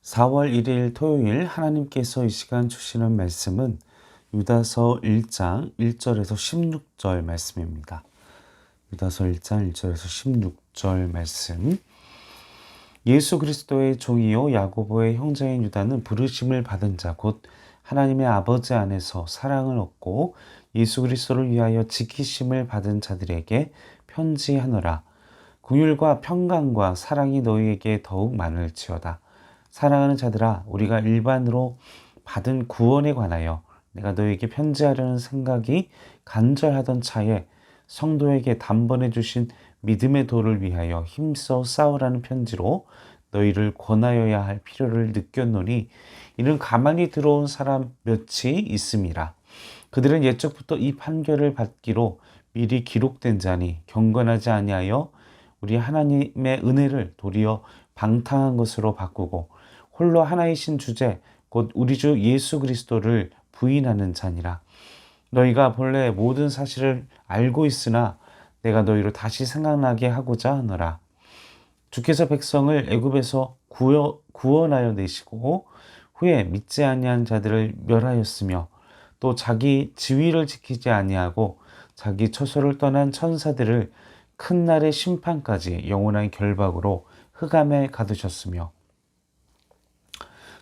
4월 1일 토요일 하나님께서 이 시간 주시는 말씀은 유다서 1장 1절에서 16절 말씀입니다. 유다서 1장 1절에서 16절 말씀. 예수 그리스도의 종이요 야고보의 형제인 유다는 부르심을 받은 자 곧 하나님의 아버지 안에서 사랑을 얻고 예수 그리스도를 위하여 지키심을 받은 자들에게 편지하노라. 긍휼과 평강과 사랑이 너희에게 더욱 많을지어다. 사랑하는 자들아, 우리가 일반으로 받은 구원에 관하여 내가 너에게 편지하려는 생각이 간절하던 차에 성도에게 단번에 주신 믿음의 도를 위하여 힘써 싸우라는 편지로 너희를 권하여야 할 필요를 느꼈노니 이는 가만히 들어온 사람 몇이 있음이라. 그들은 옛적부터 이 판결을 받기로 미리 기록된 자니 경건하지 아니하여 우리 하나님의 은혜를 도리어 방탕한 것으로 바꾸고 홀로 하나이신 주제 곧 우리 주 예수 그리스도를 부인하는 자니라. 너희가 본래 모든 사실을 알고 있으나 내가 너희를 다시 생각나게 하고자 하노라. 주께서 백성을 애굽에서 구원하여 내시고 후에 믿지 아니한 자들을 멸하였으며 또 자기 지위를 지키지 아니하고 자기 처소를 떠난 천사들을 큰 날의 심판까지 영원한 결박으로 흑암에 가두셨으며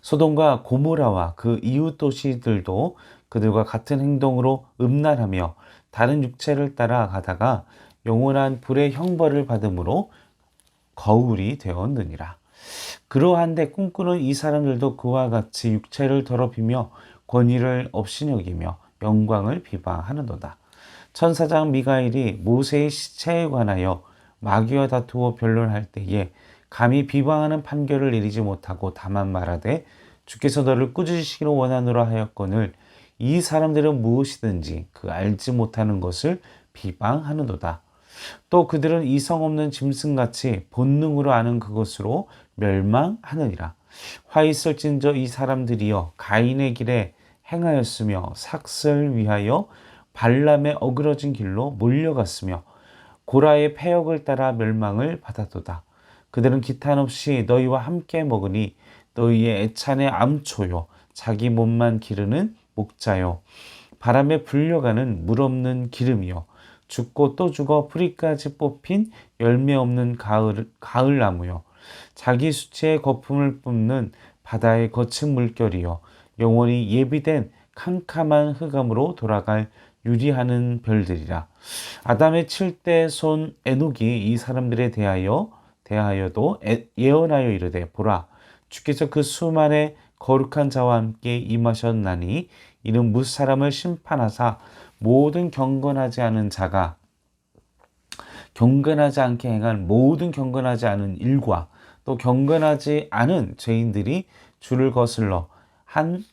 소돔과 고모라와 그 이웃 도시들도 그들과 같은 행동으로 음란하며 다른 육체를 따라 가다가 영원한 불의 형벌을 받음으로 거울이 되었느니라. 그러한데 꿈꾸는 이 사람들도 그와 같이 육체를 더럽히며 권위를 없이 여기며 영광을 비방하는도다. 천사장 미가엘이 모세의 시체에 관하여 마귀와 다투어 변론할 때에 감히 비방하는 판결을 내리지 못하고 다만 말하되 주께서 너를 꾸짖으시기로 원하노라 하였거늘 이 사람들은 무엇이든지 그 알지 못하는 것을 비방하는도다. 또 그들은 이성 없는 짐승같이 본능으로 아는 그것으로 멸망하느니라. 화 있을진저 이 사람들이여 가인의 길에 행하였으며 삭슬 위하여 발람의 어그러진 길로 몰려갔으며 고라의 패역을 따라 멸망을 받았도다. 그들은 기탄 없이 너희와 함께 먹으니 너희의 애찬의 암초요 자기 몸만 기르는 목자요 바람에 불려가는 물 없는 기름이요 죽고 또 죽어 뿌리까지 뽑힌 열매 없는 가을나무요 자기 수치의 거품을 뿜는 바다의 거친 물결이요 영원히 예비된 캄캄한 흑암으로 돌아갈 유리하는 별들이라. 아담의 7대 손 에녹이 이 사람들에 대하여도 예언하여 이르되 보라 주께서 그 수만의 거룩한 자와 함께 임하셨나니 이는 무사람을 심판하사 모든 경건하지 않은 자가 경건하지 않게 행한 모든 경건하지 않은 일과 또 경건하지 않은 죄인들이 주를 거슬러 한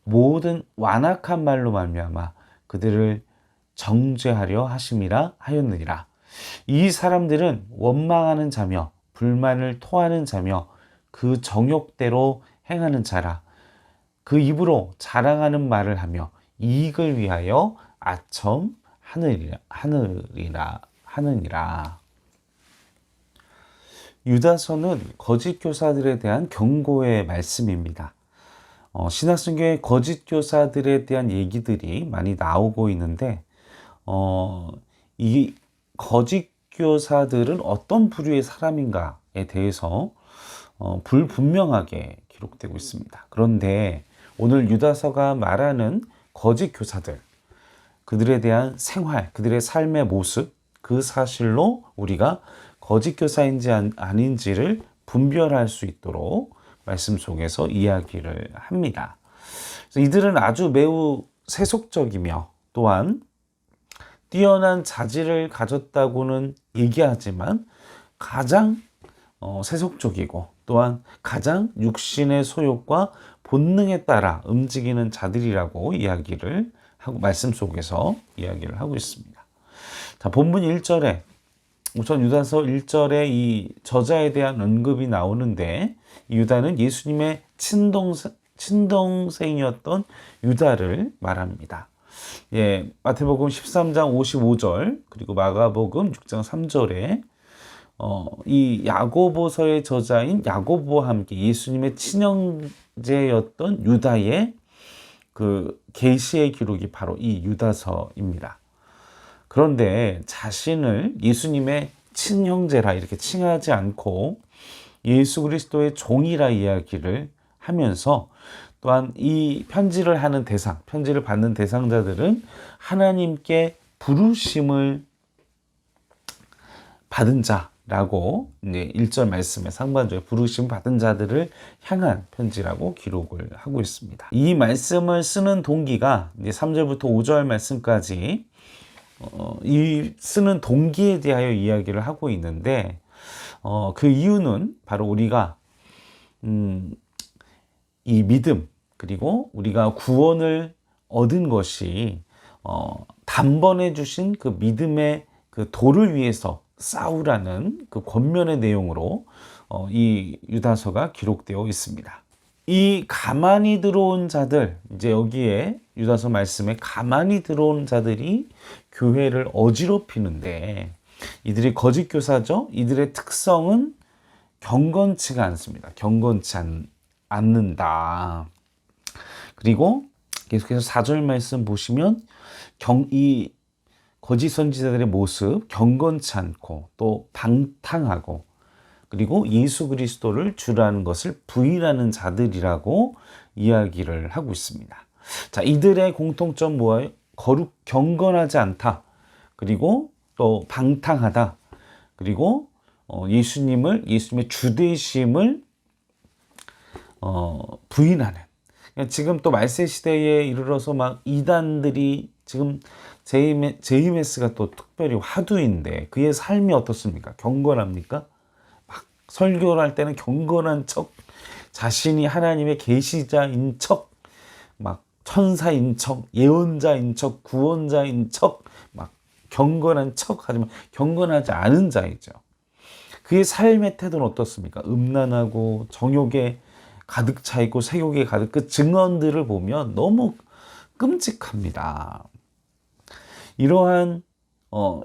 모든 완악한 말로 말미암아 그들을 정죄하려 하심이라 하였느니라. 이 사람들은 원망하는 자며 불만을 토하는 자며 그 정욕대로 행하는 자라. 그 입으로 자랑하는 말을 하며 이익을 위하여 하느니라. 유다서는 거짓 교사들에 대한 경고의 말씀입니다. 신학성경에 거짓 교사들에 대한 얘기들이 많이 나오고 있는데 이 거짓 교사들은 어떤 부류의 사람인가에 대해서 불분명하게 기록되고 있습니다. 그런데 오늘 유다서가 말하는 거짓 교사들, 그들에 대한 생활, 그들의 삶의 모습, 그 사실로 우리가 거짓 교사인지 아닌지를 분별할 수 있도록 말씀 속에서 이야기를 합니다. 그래서 이들은 아주 매우 세속적이며 또한 뛰어난 자질을 가졌다고는 얘기하지만 가장 세속적이고 또한 가장 육신의 소욕과 본능에 따라 움직이는 자들이라고 이야기를 하고 말씀 속에서 이야기를 하고 있습니다. 자, 본문 1절에 우선 유다서 1절에 이 저자에 대한 언급이 나오는데 유다는 예수님의 친동생이었던 유다를 말합니다. 마태복음 13장 55절 그리고 마가복음 6장 3절에 이 야고보서의 저자인 야고보와 함께 예수님의 친형제였던 유다의 그 계시의 기록이 바로 이 유다서입니다. 그런데 자신을 예수님의 친형제라 이렇게 칭하지 않고 예수 그리스도의 종이라 이야기를 하면서 또한 이 편지를 받는 대상자들은 하나님께 부르심을 받은 자라고 이제 1절 말씀에 상반절에 부르심 받은 자들을 향한 편지라고 기록을 하고 있습니다. 이 말씀을 쓰는 동기가 이제 3절부터 5절 말씀까지 이 쓰는 동기에 대하여 이야기를 하고 있는데 그 이유는 바로 우리가 이 믿음 그리고 우리가 구원을 얻은 것이 단번에 주신 그 믿음의 그 도를 위해서 싸우라는 그 권면의 내용으로 이 유다서가 기록되어 있습니다. 이 가만히 들어온 자들, 이제 여기에 유다서 말씀에 가만히 들어온 자들이 교회를 어지럽히는데 이들이 거짓 교사죠. 이들의 특성은 경건치가 않습니다. 경건치 않는다. 그리고 계속해서 4절 말씀 보시면 이 거짓 선지자들의 모습 경건치 않고 또 방탕하고 그리고 예수 그리스도를 주라는 것을 부인하는 자들이라고 이야기를 하고 있습니다. 자, 이들의 공통점 뭐예요? 경건하지 않다. 그리고 또 방탕하다. 그리고 예수님의 주되심을 부인하는. 지금 또 말세 시대에 이르러서 막 이단들이 지금 제이메스가 또 특별히 화두인데 그의 삶이 어떻습니까? 경건합니까? 막 설교를 할 때는 경건한 척, 자신이 하나님의 계시자인 척, 막 천사인 척, 예언자인 척, 구원자인 척, 막 경건한 척 하지만 경건하지 않은 자이죠. 그의 삶의 태도는 어떻습니까? 음란하고 정욕에 가득 차 있고 세욕에 가득, 그 증언들을 보면 너무 끔찍합니다. 이러한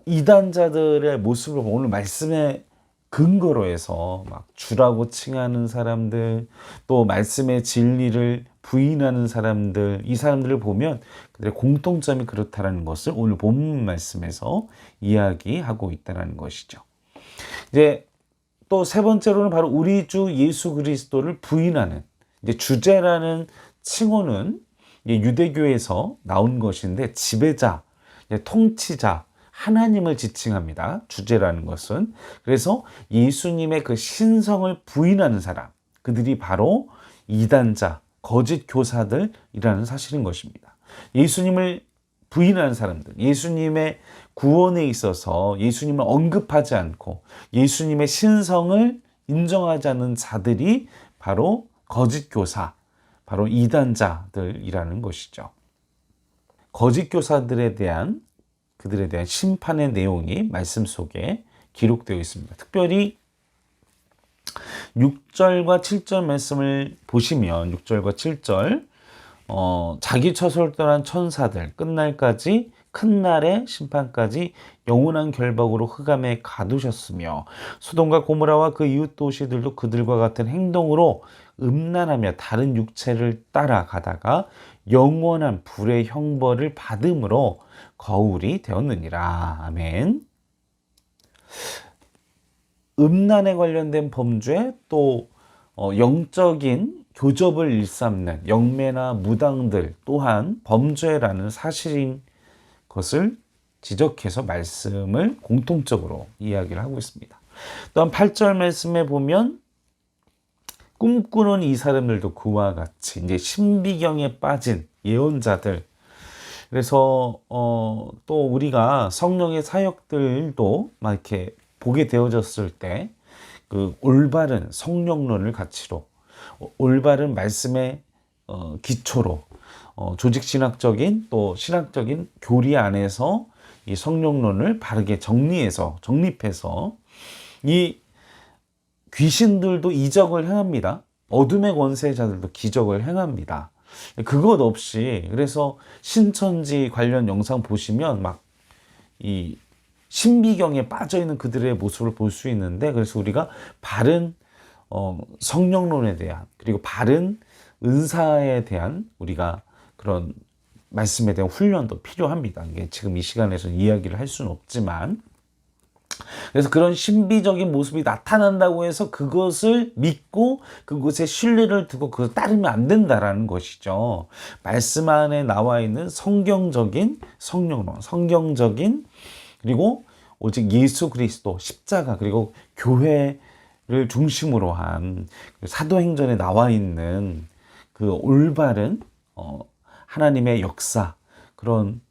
이단자들의 모습을 오늘 말씀의 근거로 해서 막 주라고 칭하는 사람들, 또 말씀의 진리를 부인하는 사람들, 이 사람들을 보면 그들의 공통점이 그렇다는 것을 오늘 본문 말씀에서 이야기하고 있다는 것이죠. 이제 또 세 번째로는 바로 우리 주 예수 그리스도를 부인하는, 이제 주제라는 칭호는 유대교에서 나온 것인데 지배자, 통치자, 하나님을 지칭합니다. 주제라는 것은. 그래서 예수님의 그 신성을 부인하는 사람, 그들이 바로 이단자, 거짓 교사들이라는 사실인 것입니다. 예수님을 부인하는 사람들, 예수님의 구원에 있어서 예수님을 언급하지 않고 예수님의 신성을 인정하지 않는 자들이 바로 거짓 교사, 바로 이단자들이라는 것이죠. 거짓 교사들에 대한 그들에 대한 심판의 내용이 말씀 속에 기록되어 있습니다. 특별히 6절과 7절 말씀을 보시면 6절과 7절 자기 처소를 떠난 천사들 끝날까지 큰 날의 심판까지 영원한 결박으로 흑암에 가두셨으며 소돔과 고모라와 그 이웃 도시들도 그들과 같은 행동으로 음란하며 다른 육체를 따라가다가 영원한 불의 형벌을 받음으로 거울이 되었느니라. 아멘. 음란에 관련된 범죄, 또 영적인 교접을 일삼는 영매나 무당들 또한 범죄라는 사실인 것을 지적해서 말씀을 공통적으로 이야기를 하고 있습니다. 또한 8절 말씀에 보면 꿈꾸는 이 사람들도 그와 같이 이제 신비경에 빠진 예언자들. 그래서 또 우리가 성령의 사역들도 막 이렇게 보게 되어졌을 때 그 올바른 성령론을 가치로, 올바른 말씀의 기초로, 조직신학적인 또 신학적인 교리 안에서 이 성령론을 바르게 정립해서 이 귀신들도 이적을 행합니다. 어둠의 권세자들도 기적을 행합니다. 그것 없이, 그래서 신천지 관련 영상 보시면 막 이 신비경에 빠져 있는 그들의 모습을 볼 수 있는데, 그래서 우리가 바른 성령론에 대한, 그리고 바른 은사에 대한 우리가 그런 말씀에 대한 훈련도 필요합니다. 이게 지금 이 시간에서 이야기를 할 수는 없지만, 그래서 그런 신비적인 모습이 나타난다고 해서 그것을 믿고 그것에 신뢰를 두고 그것을 따르면 안 된다라는 것이죠. 말씀 안에 나와 있는 성경적인 성령론, 성경적인, 그리고 오직 예수 그리스도 십자가, 그리고 교회를 중심으로 한 사도행전에 나와 있는 그 올바른 하나님의 역사, 그런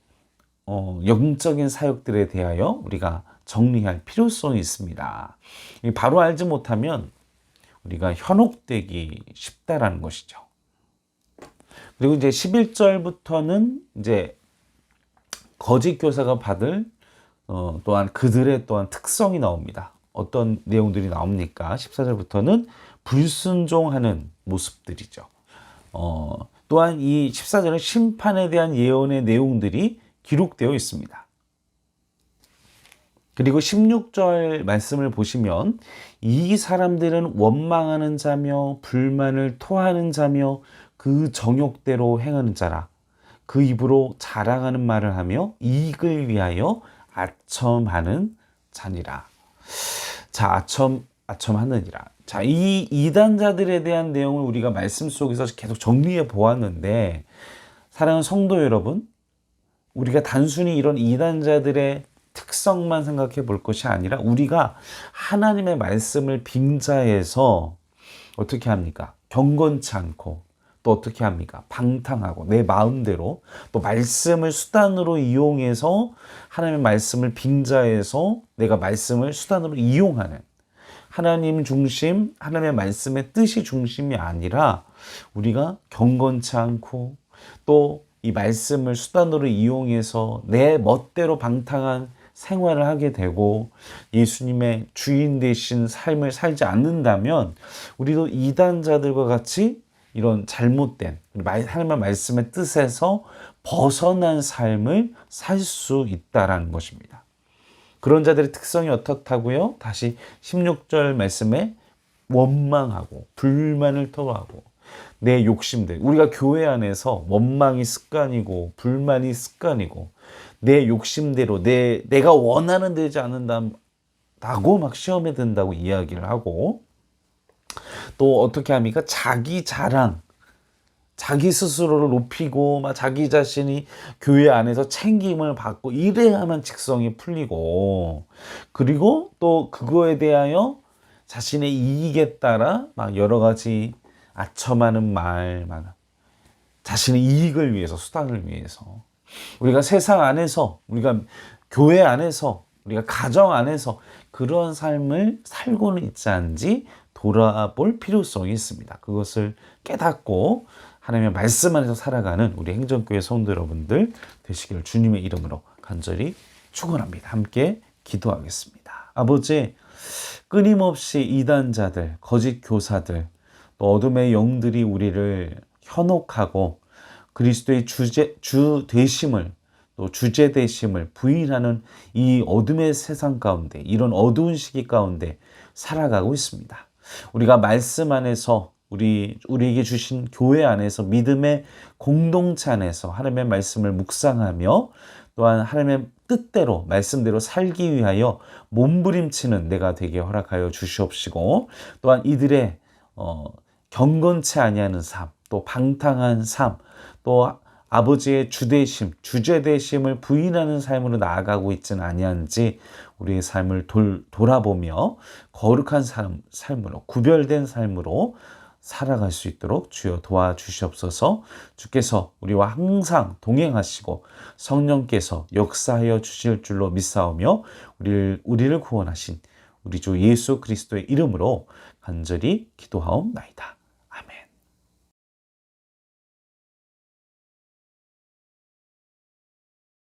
영적인 사역들에 대하여 우리가 정리할 필요성이 있습니다. 바로 알지 못하면 우리가 현혹되기 쉽다라는 것이죠. 그리고 이제 11절부터는 이제 거짓 교사가 받을 또한 그들의 또한 특성이 나옵니다. 어떤 내용들이 나옵니까? 14절부터는 불순종하는 모습들이죠. 또한 이 14절은 심판에 대한 예언의 내용들이 기록되어 있습니다. 그리고 16절 말씀을 보시면 이 사람들은 원망하는 자며 불만을 토하는 자며 그 정욕대로 행하는 자라. 그 입으로 자랑하는 말을 하며 이익을 위하여 아첨하는 자니라. 자, 아첨하느니라. 자, 이 이단자들에 대한 내용을 우리가 말씀 속에서 계속 정리해 보았는데, 사랑하는 성도 여러분, 우리가 단순히 이런 이단자들의 특성만 생각해 볼 것이 아니라 우리가 하나님의 말씀을 빙자해서 어떻게 합니까? 경건치 않고, 또 어떻게 합니까? 방탕하고 내 마음대로 또 말씀을 수단으로 이용해서 하나님의 말씀을 빙자해서 내가 말씀을 수단으로 이용하는, 하나님 중심, 하나님의 말씀의 뜻이 중심이 아니라 우리가 경건치 않고 또 이 말씀을 수단으로 이용해서 내 멋대로 방탕한 생활을 하게 되고 예수님의 주인 되신 삶을 살지 않는다면 우리도 이단자들과 같이 이런 잘못된 하나님의 말씀의 뜻에서 벗어난 삶을 살 수 있다라는 것입니다. 그런 자들의 특성이 어떻다고요? 다시 16절 말씀에 원망하고 불만을 토로하고 내 욕심들, 우리가 교회 안에서 원망이 습관이고 불만이 습관이고 내 욕심대로 내가 원하는 되지 않는다고 막 시험에 든다고 이야기를 하고, 또 어떻게 합니까? 자기 자랑, 자기 스스로를 높이고 막 자기 자신이 교회 안에서 챙김을 받고 이래야만 직성이 풀리고, 그리고 또 그거에 대하여 자신의 이익에 따라 막 여러 가지 아첨하는 말, 자신의 이익을 위해서, 수단을 위해서, 우리가 세상 안에서, 우리가 교회 안에서, 우리가 가정 안에서 그런 삶을 살고는 있지 않은지 돌아볼 필요성이 있습니다. 그것을 깨닫고 하나님의 말씀 안에서 살아가는 우리 행정교회 성도 여러분들 되시기를 주님의 이름으로 간절히 축원합니다. 함께 기도하겠습니다. 아버지, 끊임없이 이단자들, 거짓 교사들, 또 어둠의 영들이 우리를 현혹하고 그리스도의 주 되심을, 또 주제 되심을 부인하는 이 어둠의 세상 가운데, 이런 어두운 시기 가운데 살아가고 있습니다. 우리가 말씀 안에서 우리에게 주신 교회 안에서 믿음의 공동체 안에서 하나님의 말씀을 묵상하며 또한 하나님의 뜻대로 말씀대로 살기 위하여 몸부림치는 내가 되게 허락하여 주시옵시고, 또한 이들의 경건치 아니하는 삶, 또 방탕한 삶, 또 아버지의 주되심, 주제되심을 부인하는 삶으로 나아가고 있지는 아니한지 우리의 삶을 돌아보며 거룩한 삶으로, 구별된 삶으로 살아갈 수 있도록 주여 도와주시옵소서. 주께서 우리와 항상 동행하시고 성령께서 역사하여 주실 줄로 믿사오며 우리를 구원하신 우리 주 예수 그리스도의 이름으로 간절히 기도하옵나이다.